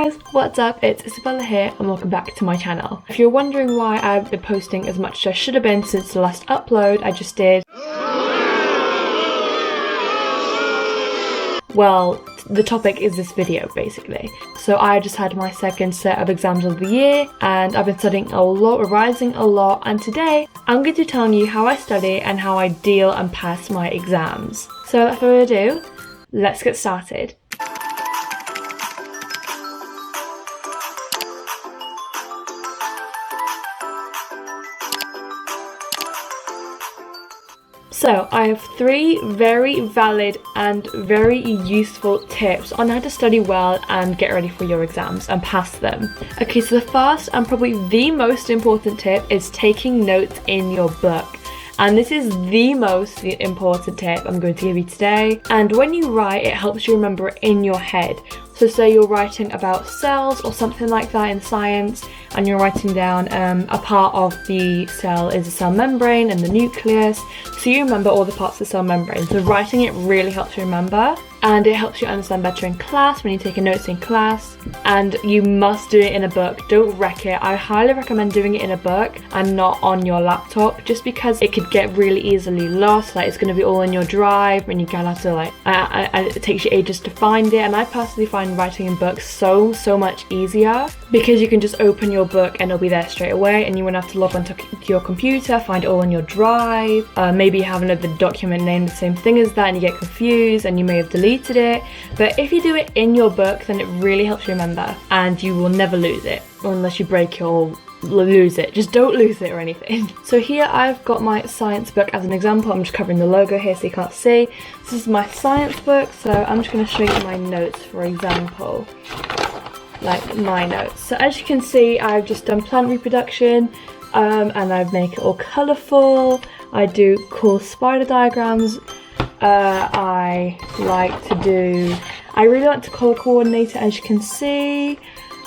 guys, what's up? It's Isabella here and welcome back to my channel. If you're wondering why I've been posting as much as I should have been since the last upload I just did, well, the topic is this video basically. So I just had my second set of exams of the year and I've been studying a lot, revising a lot, and today I'm going to be telling you how I study and how I deal and pass my exams. So without further ado, let's get started. So I have 3 very valid and very useful tips on how to study well and get ready for your exams and pass them. Okay, so the first and probably the most important tip is taking notes in your book. And this is the most important tip I'm going to give you today. And when you write, it helps you remember it in your head. So say you're writing about cells or something like that in science, and you're writing down a part of the cell is the cell membrane and the nucleus. So you remember all the parts of the cell membrane. So writing it really helps you remember, and it helps you understand better in class when you're taking notes in class. And you must do it in a book. Don't wreck it. I highly recommend doing it in a book and not on your laptop, just because it could get really easily lost. Like, it's going to be all in your drive and you kind of have to and it takes you ages to find it. And I personally find writing in books so much easier, because you can just open your book and it'll be there straight away, and you won't have to log onto your computer, find it all in your drive. Maybe you have another document named the same thing as that and you get confused and you may have deleted it. But if you do it in your book, then it really helps you remember, and you will never lose it unless you break it or lose it. Just don't lose it or anything. So here I've got my science book as an example. I'm just covering the logo here so you can't see. This is my science book, so I'm just going to show you my notes, for example. Like my notes. So as you can see, I've just done plant reproduction, and I make it all colourful. I do cool spider diagrams. I really like to colour coordinate it, as you can see,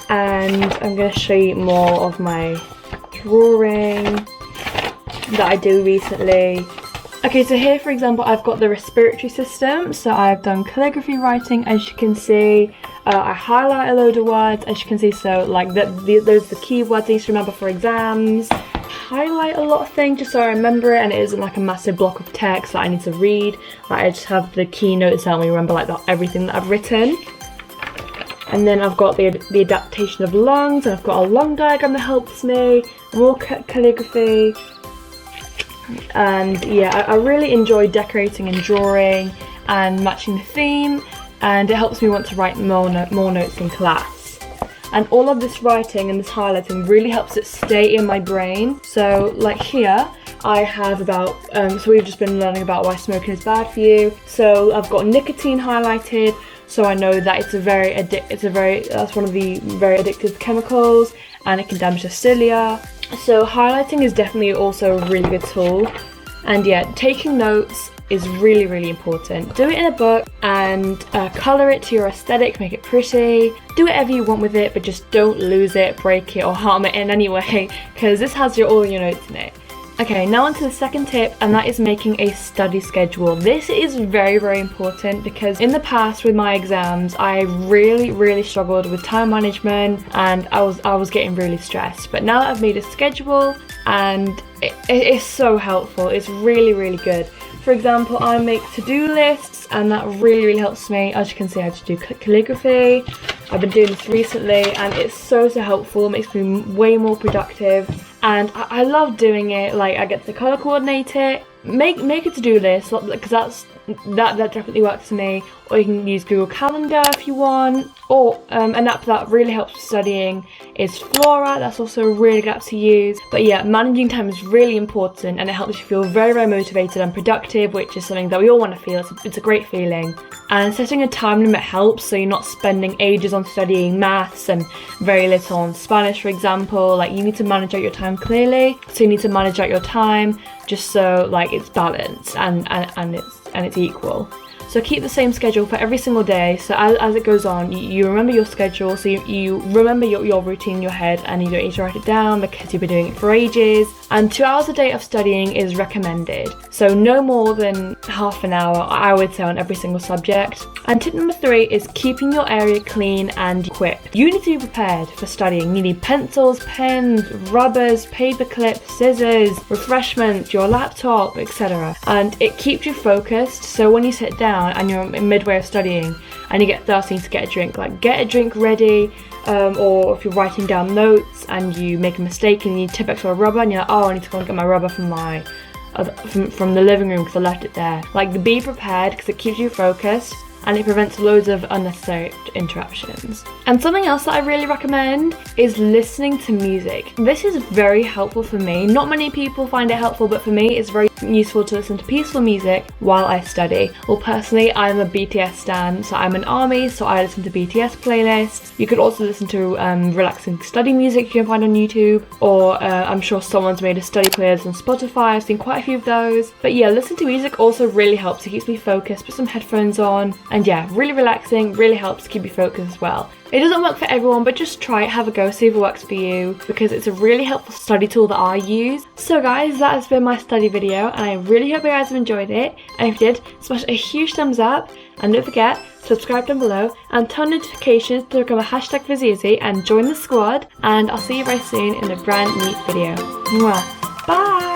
and I'm going to show you more of my drawing that I do recently. Okay, so here for example I've got the respiratory system, so I've done calligraphy writing, as you can see. I highlight a load of words, as you can see, so like those are the keywords I used to remember for exams. Highlight a lot of things just so I remember it, and it isn't like a massive block of text that I need to read. Like, I just have the keynotes that help me remember everything that I've written. And then I've got the adaptation of lungs, and I've got a lung diagram that helps me, more calligraphy. And yeah, I really enjoy decorating and drawing and matching the theme, and it helps me want to write more notes in class. And all of this writing and this highlighting really helps it stay in my brain. So like here I have about, so we've just been learning about why smoking is bad for you. So I've got nicotine highlighted, so I know that that's one of the very addictive chemicals, and it can damage the cilia. So highlighting is definitely also a really good tool. And yeah, taking notes is really important. Do it in a book and colour it to your aesthetic, make it pretty. Do whatever you want with it, but just don't lose it, break it, or harm it in any way, because this has all your notes in it. Okay, now on to the second tip, and that is making a study schedule. This is very important, because in the past with my exams I really struggled with time management, and I was getting really stressed. But now that I've made a schedule, and it is so helpful. It's really good. For example, I make to-do lists, and that really helps me. As you can see, I just do calligraphy. I've been doing this recently, and it's so helpful. It makes me way more productive, and I love doing it. Like, I get to color coordinate it, make a to-do list, because that definitely works for me. Or you can use Google Calendar if you want. Or an app that really helps with studying is Flora. That's also a really good app to use. But yeah, managing time is really important, and it helps you feel very motivated and productive, which is something that we all want to feel. It's a great feeling. And setting a time limit helps, so you're not spending ages on studying maths and very little on Spanish, for example. Like, you need to manage out your time clearly. So you need to manage out your time just so like it's balanced and it's equal. So keep the same schedule for every single day, so as it goes on, you remember your schedule, so you remember your routine in your head, and you don't need to write it down because you've been doing it for ages. And 2 hours a day of studying is recommended, so no more than half an hour, I would say, on every single subject. And tip number 3 is keeping your area clean and equipped. You need to be prepared for studying. You need pencils, pens, rubbers, paper clips, scissors, refreshments, your laptop, etc. And it keeps you focused, so when you sit down and you're midway of studying and you get thirsty to get a drink, like get a drink ready. Or if you're writing down notes and you make a mistake and you tip extra a rubber and you're like, oh, I need to go and get my rubber from the living room because I left it there. Like, be prepared because it keeps you focused and it prevents loads of unnecessary interruptions. And something else that I really recommend is listening to music. This is very helpful for me. Not many people find it helpful, but for me it's very useful to listen to peaceful music while I study. Well, personally, I'm a BTS stan, so I'm an ARMY, so I listen to BTS playlists. You could also listen to relaxing study music you can find on YouTube, or I'm sure someone's made a study playlist on Spotify. I've seen quite a few of those. But yeah, listening to music also really helps. It keeps me focused. Put some headphones on, and yeah, really relaxing, really helps keep you focused as well. It doesn't work for everyone, but just try it, have a go, see if it works for you, because it's a really helpful study tool that I use. So guys, that has been my study video, and I really hope you guys have enjoyed it. And if you did, smash a huge thumbs up, and don't forget, subscribe down below, and turn notifications to become a #Viziazi and join the squad, and I'll see you very soon in a brand new video. Mwah. Bye!